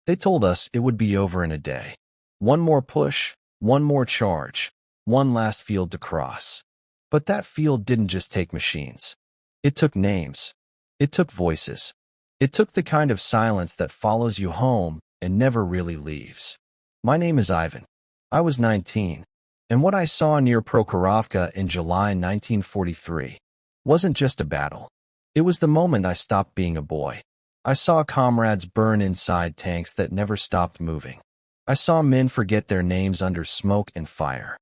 They told us it would be over in a day. One more push, one more charge, one last field to cross. But that field didn't just take machines. It took names. It took voices. It took the kind of silence that follows you home and never really leaves. My name is Ivan. I was 19, and what I saw near Prokhorovka in July 1943 wasn't just a battle. It was the moment I stopped being a boy. I saw comrades burn inside tanks that never stopped moving. I saw men forget their names under smoke and fire.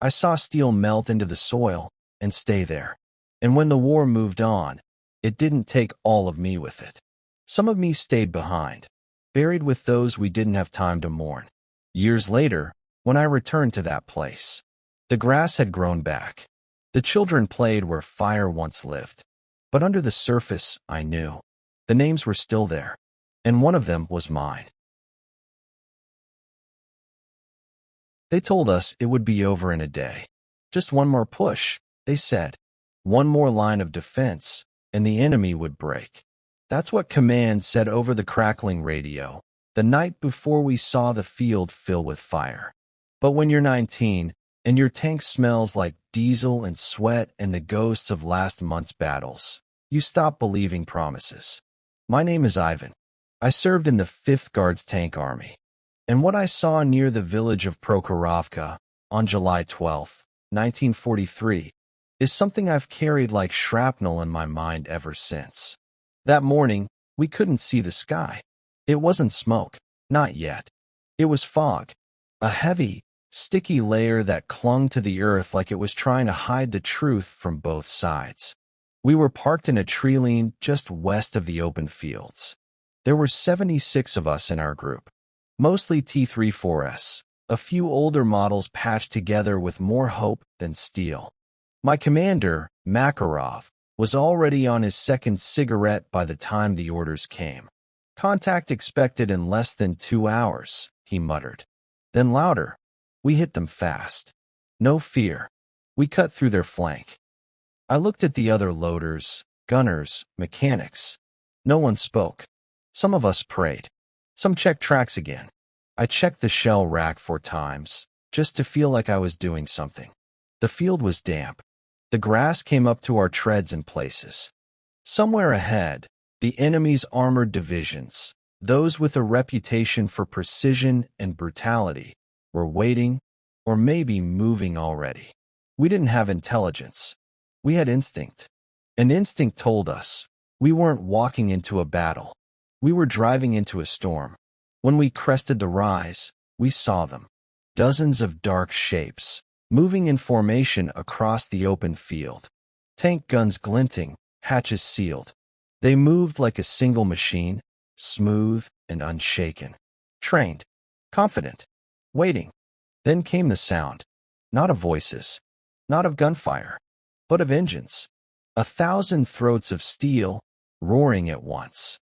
I saw steel melt into the soil and stay there. And when the war moved on, it didn't take all of me with it. Some of me stayed behind, buried with those we didn't have time to mourn. Years later, when I returned to that place, the grass had grown back. The children played where fire once lived. But under the surface, I knew. The names were still there, and one of them was mine. They told us it would be over in a day. Just one more push, they said. One more line of defense, and the enemy would break. That's what command said over the crackling radio, the night before we saw the field fill with fire. But when you're 19, and your tank smells like diesel and sweat and the ghosts of last month's battles, you stop believing promises. My name is Ivan. I served in the 5th Guards Tank Army. And what I saw near the village of Prokhorovka on July 12, 1943, is something I've carried like shrapnel in my mind ever since. That morning, we couldn't see the sky. It wasn't smoke, not yet. It was fog, a heavy, sticky layer that clung to the earth like it was trying to hide the truth from both sides. We were parked in a tree line just west of the open fields. There were 76 of us in our group, mostly T-34s, a few older models patched together with more hope than steel. My commander, Makarov, was already on his second cigarette by the time the orders came. "Contact expected in less than 2 hours," he muttered. Then louder, "We hit them fast. No fear. We cut through their flank." I looked at the other loaders, gunners, mechanics. No one spoke. Some of us prayed. Some checked tracks again. I checked the shell rack 4 times, just to feel like I was doing something. The field was damp. The grass came up to our treads in places. Somewhere ahead, the enemy's armored divisions, those with a reputation for precision and brutality, were waiting, or maybe moving already. We didn't have intelligence. We had instinct. And instinct told us we weren't walking into a battle. We were driving into a storm. When we crested the rise, we saw them. Dozens of dark shapes, moving in formation across the open field. Tank guns glinting, hatches sealed. They moved like a single machine, smooth and unshaken. Trained, confident, waiting. Then came the sound, not of voices, not of gunfire, but of engines. 1,000 throats of steel, roaring at once.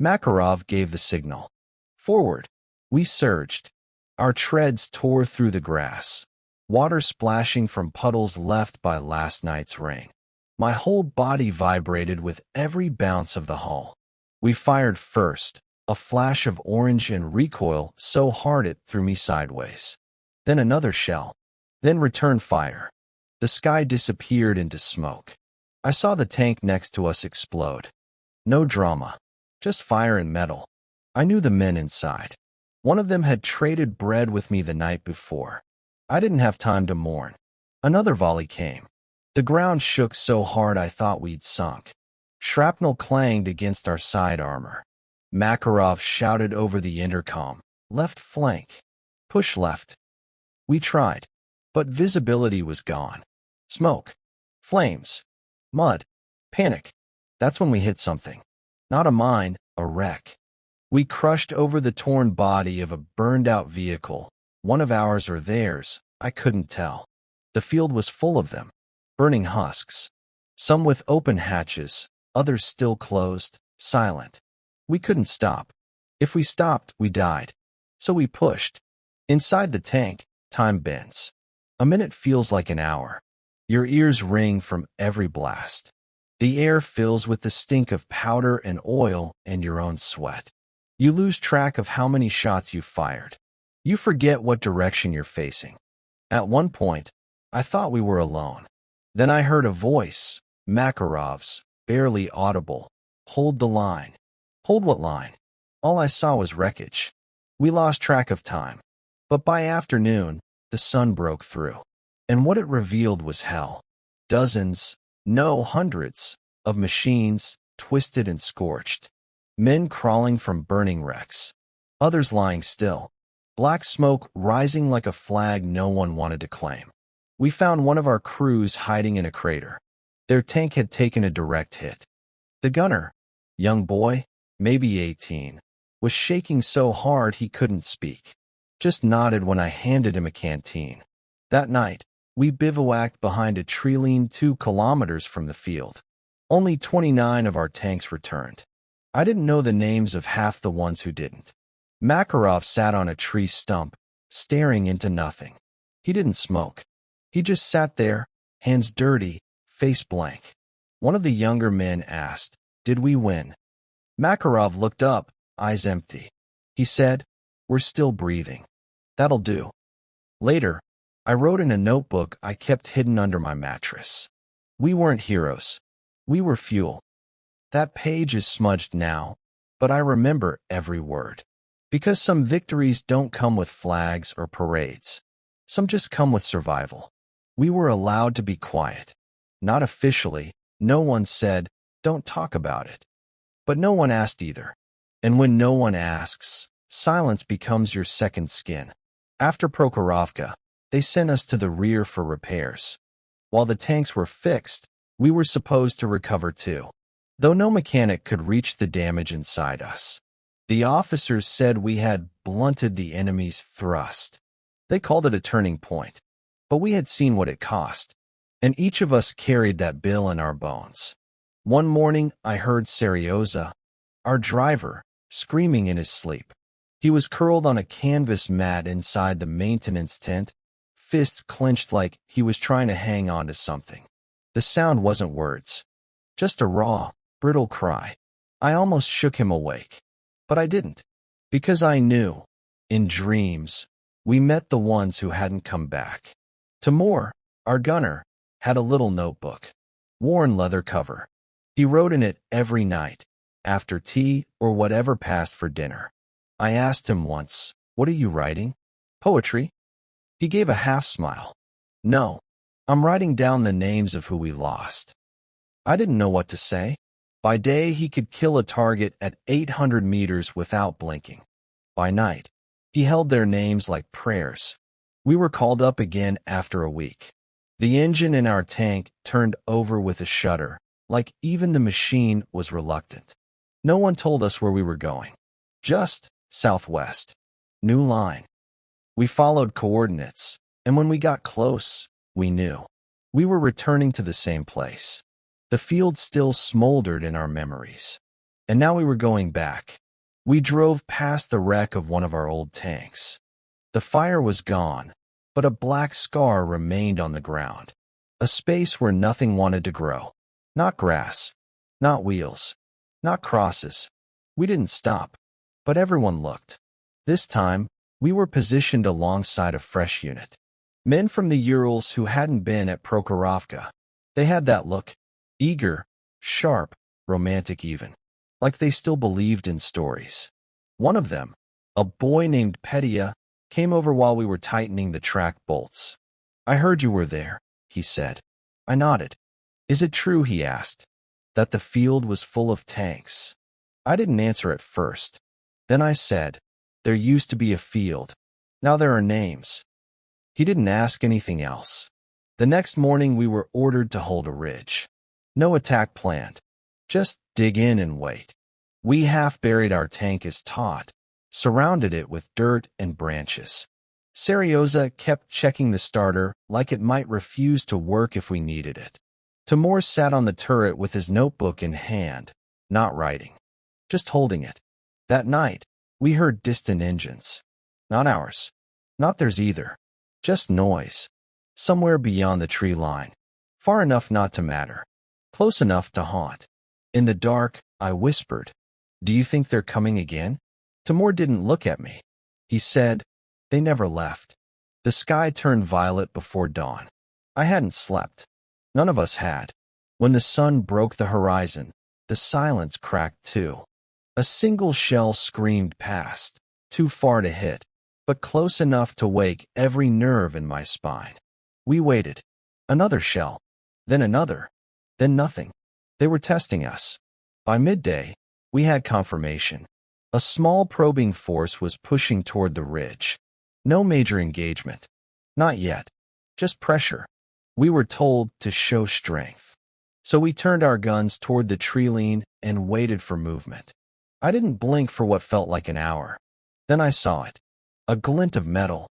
Makarov gave the signal. Forward. We surged. Our treads tore through the grass, water splashing from puddles left by last night's rain. My whole body vibrated with every bounce of the hull. We fired first, a flash of orange and recoil so hard it threw me sideways. Then another shell. Then return fire. The sky disappeared into smoke. I saw the tank next to us explode. No drama, just fire and metal. I knew the men inside. One of them had traded bread with me the night before. I didn't have time to mourn. Another volley came. The ground shook so hard I thought we'd sunk. Shrapnel clanged against our side armor. Makarov shouted over the intercom, "Left flank. Push left." We tried, but visibility was gone. Smoke, flames, mud, panic. That's when we hit something. Not a mine, a wreck. We crushed over the torn body of a burned-out vehicle, one of ours or theirs, I couldn't tell. The field was full of them, burning husks, some with open hatches, others still closed, silent. We couldn't stop. If we stopped, we died. So we pushed. Inside the tank, time bends. A minute feels like an hour. Your ears ring from every blast. The air fills with the stink of powder and oil and your own sweat. You lose track of how many shots you fired. You forget what direction you're facing. At one point, I thought we were alone. Then I heard a voice, Makarov's, barely audible. Hold the line. Hold what line? All I saw was wreckage. We lost track of time. But by afternoon, the sun broke through. And what it revealed was hell. Dozens, no hundreds, of machines, twisted and scorched. Men crawling from burning wrecks. Others lying still. Black smoke rising like a flag no one wanted to claim. We found one of our crews hiding in a crater. Their tank had taken a direct hit. The gunner, young boy, maybe 18, was shaking so hard he couldn't speak. Just nodded when I handed him a canteen. That night, we bivouacked behind a tree lean 2 kilometers from the field. Only 29 of our tanks returned. I didn't know the names of half the ones who didn't. Makarov sat on a tree stump, staring into nothing. He didn't smoke. He just sat there, hands dirty, face blank. One of the younger men asked, "Did we win?" Makarov looked up, eyes empty. He said, "We're still breathing. That'll do." Later, I wrote in a notebook I kept hidden under my mattress. We weren't heroes. We were fuel. That page is smudged now, but I remember every word. Because some victories don't come with flags or parades. Some just come with survival. We were allowed to be quiet. Not officially. No one said, "Don't talk about it." But no one asked either. And when no one asks, silence becomes your second skin. After Prokhorovka, they sent us to the rear for repairs. While the tanks were fixed, we were supposed to recover too, though no mechanic could reach the damage inside us. The officers said we had blunted the enemy's thrust. They called it a turning point, but we had seen what it cost, and each of us carried that bill in our bones. One morning, I heard Seryoza, our driver, screaming in his sleep. He was curled on a canvas mat inside the maintenance tent, fists clenched like he was trying to hang on to something. The sound wasn't words, just a raw, brittle cry. I almost shook him awake, but I didn't, because I knew, in dreams, we met the ones who hadn't come back. Timur, our gunner, had a little notebook, worn leather cover. He wrote in it every night, after tea or whatever passed for dinner. I asked him once, "What are you writing? Poetry?" He gave a half smile. "No, I'm writing down the names of who we lost." I didn't know what to say. By day, he could kill a target at 800 meters without blinking. By night, he held their names like prayers. We were called up again after a week. The engine in our tank turned over with a shudder, like even the machine was reluctant. No one told us where we were going. Just southwest. New line. We followed coordinates, and when we got close, we knew. We were returning to the same place. The field still smoldered in our memories. And now we were going back. We drove past the wreck of one of our old tanks. The fire was gone, but a black scar remained on the ground. A space where nothing wanted to grow. Not grass, not wheels, not crosses. We didn't stop, but everyone looked. This time, we were positioned alongside a fresh unit. Men from the Urals who hadn't been at Prokhorovka. They had that look, eager, sharp, romantic even, like they still believed in stories. One of them, a boy named Petya, came over while we were tightening the track bolts. "I heard you were there," he said. I nodded. "Is it true," he asked, "that the field was full of tanks?" I didn't answer at first. Then I said, "There used to be a field. Now there are names." He didn't ask anything else. The next morning we were ordered to hold a ridge. No attack planned. Just dig in and wait. We half-buried our tank as taught, surrounded it with dirt and branches. Seryoza kept checking the starter like it might refuse to work if we needed it. Timur sat on the turret with his notebook in hand, not writing, just holding it. That night, we heard distant engines. Not ours. Not theirs either. Just noise. Somewhere beyond the tree line. Far enough not to matter. Close enough to haunt. In the dark, I whispered, "Do you think they're coming again?" Timur didn't look at me. He said, "They never left." The sky turned violet before dawn. I hadn't slept. None of us had. When the sun broke the horizon, the silence cracked too. A single shell screamed past, too far to hit, but close enough to wake every nerve in my spine. We waited. Another shell. Then another. Then nothing. They were testing us. By midday, we had confirmation. A small probing force was pushing toward the ridge. No major engagement. Not yet. Just pressure. We were told to show strength. So we turned our guns toward the tree line and waited for movement. I didn't blink for what felt like an hour. Then I saw it. A glint of metal.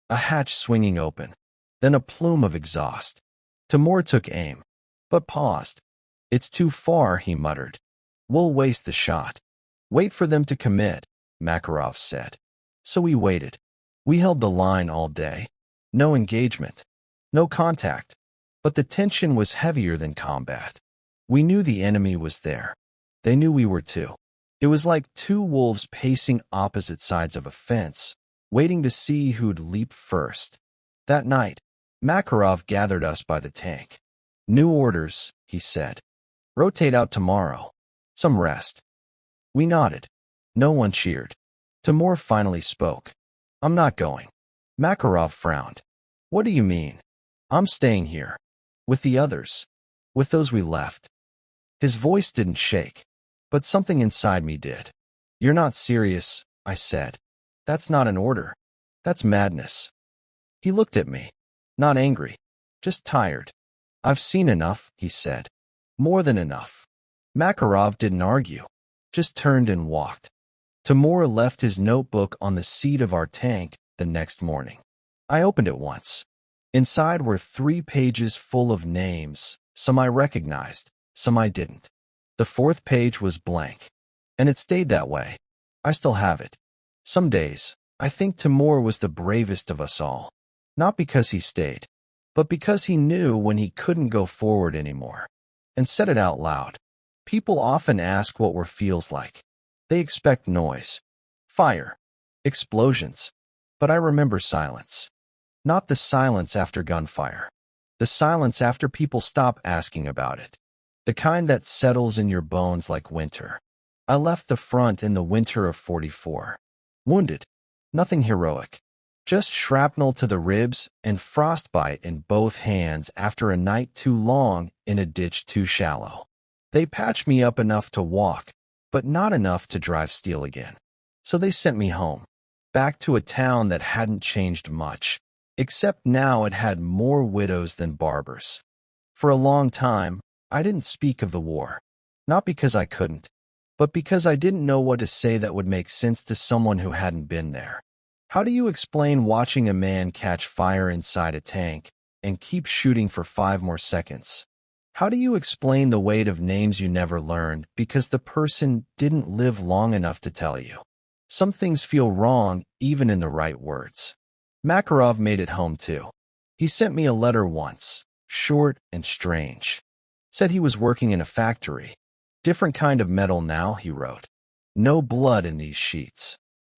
A hatch swinging open. Then a plume of exhaust. Timur took aim, but paused. "It's too far," he muttered. "We'll waste the shot." "Wait for them to commit," Makarov said. So we waited. We held the line all day. No engagement. No contact. But the tension was heavier than combat. We knew the enemy was there. They knew we were too. It was like two wolves pacing opposite sides of a fence, waiting to see who'd leap first. That night, Makarov gathered us by the tank. "New orders," he said. "Rotate out tomorrow. Some rest." We nodded. No one cheered. Timur finally spoke. "I'm not going." Makarov frowned. "What do you mean?" "I'm staying here. With the others. With those we left." His voice didn't shake, but something inside me did. "You're not serious," I said. "That's not an order. That's madness." He looked at me. Not angry. Just tired. "I've seen enough," he said. "More than enough." Makarov didn't argue. Just turned and walked. Timur left his notebook on the seat of our tank the next morning. I opened it once. Inside were 3 pages full of names, some I recognized, some I didn't. The 4th page was blank. And it stayed that way. I still have it. Some days, I think Timur was the bravest of us all. Not because he stayed, but because he knew when he couldn't go forward anymore. And said it out loud. People often ask what war feels like. They expect noise, fire, explosions. But I remember silence. Not the silence after gunfire. The silence after people stop asking about it. The kind that settles in your bones like winter. I left the front in the winter of '44. Wounded. Nothing heroic. Just shrapnel to the ribs and frostbite in both hands after a night too long in a ditch too shallow. They patched me up enough to walk, but not enough to drive steel again. So they sent me home. Back to a town that hadn't changed much. Except now it had more widows than barbers. For a long time, I didn't speak of the war. Not because I couldn't, but because I didn't know what to say that would make sense to someone who hadn't been there. How do you explain watching a man catch fire inside a tank and keep shooting for 5 more seconds? How do you explain the weight of names you never learned because the person didn't live long enough to tell you? Some things feel wrong even in the right words. Makarov made it home too. He sent me a letter once, short and strange. Said he was working in a factory. "Different kind of metal now," he wrote. "No blood in these sheets."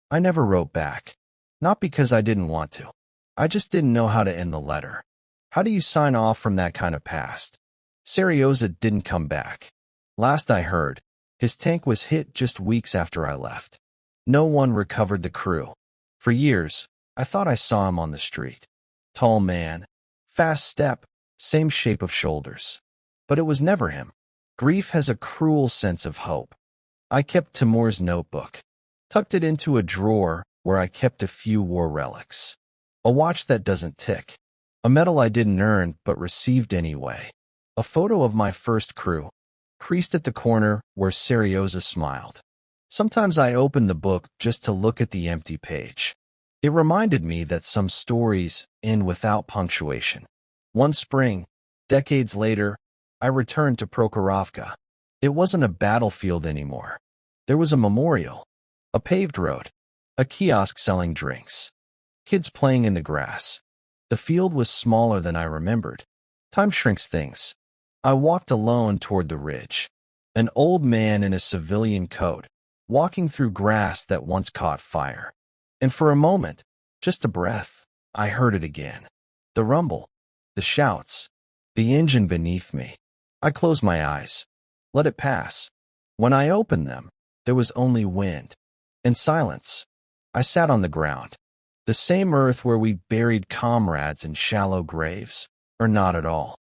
I never wrote back. Not because I didn't want to. I just didn't know how to end the letter. How do you sign off from that kind of past? Serioza didn't come back. Last I heard, his tank was hit just weeks after I left. No one recovered the crew. For years, I thought I saw him on the street. Tall man, fast step, same shape of shoulders. But it was never him. Grief has a cruel sense of hope. I kept Timur's notebook, tucked it into a drawer where I kept a few war relics. A watch that doesn't tick. A medal I didn't earn but received anyway. A photo of my first crew, creased at the corner where Serioza smiled. Sometimes I opened the book just to look at the empty page. It reminded me that some stories end without punctuation. One spring, decades later, I returned to Prokhorovka. It wasn't a battlefield anymore. There was a memorial, a paved road, a kiosk selling drinks, kids playing in the grass. The field was smaller than I remembered. Time shrinks things. I walked alone toward the ridge. An old man in a civilian coat, walking through grass that once caught fire. And for a moment, just a breath, I heard it again. The rumble, the shouts, the engine beneath me. I closed my eyes, let it pass. When I opened them, there was only wind and silence. I sat on the ground, the same earth where we buried comrades in shallow graves, or not at all.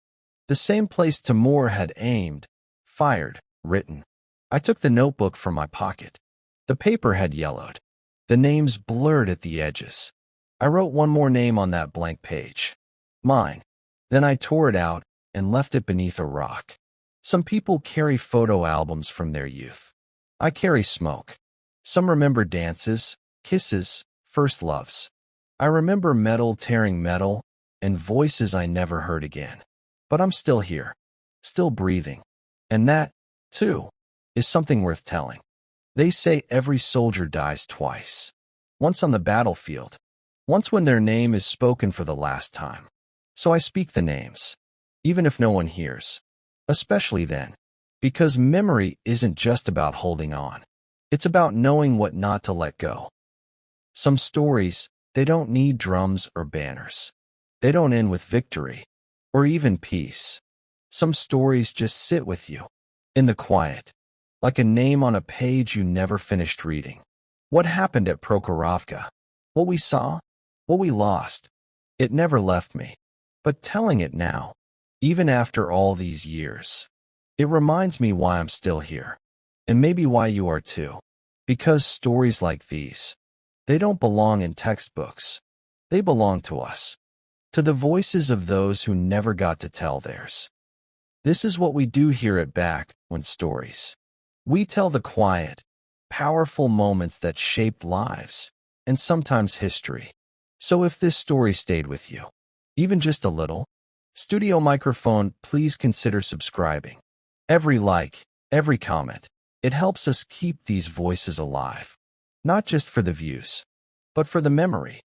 The same place Timur had aimed, fired, written. I took the notebook from my pocket. The paper had yellowed, the names blurred at the edges. I wrote one more name on that blank page. Mine. Then I tore it out and left it beneath a rock. Some people carry photo albums from their youth. I carry smoke. Some remember dances, kisses, first loves. I remember metal tearing metal and voices I never heard again. But I'm still here, still breathing. And that, too, is something worth telling. They say every soldier dies twice. Once on the battlefield, once when their name is spoken for the last time. So I speak the names, even if no one hears. Especially then, because memory isn't just about holding on. It's about knowing what not to let go. Some stories, they don't need drums or banners. They don't end with victory, or even peace. Some stories just sit with you, in the quiet, like a name on a page you never finished reading. What happened at Prokhorovka? What we saw? What we lost? It never left me. But telling it now, even after all these years, it reminds me why I'm still here. And maybe why you are too. Because stories like these, they don't belong in textbooks. They belong to us. To the voices of those who never got to tell theirs. This is what we do here at Back When Stories. We tell the quiet, powerful moments that shaped lives, and sometimes history. So if this story stayed with you, even just a little, Studio Microphone, please consider subscribing. Every like, every comment, it helps us keep these voices alive. Not just for the views, but for the memory.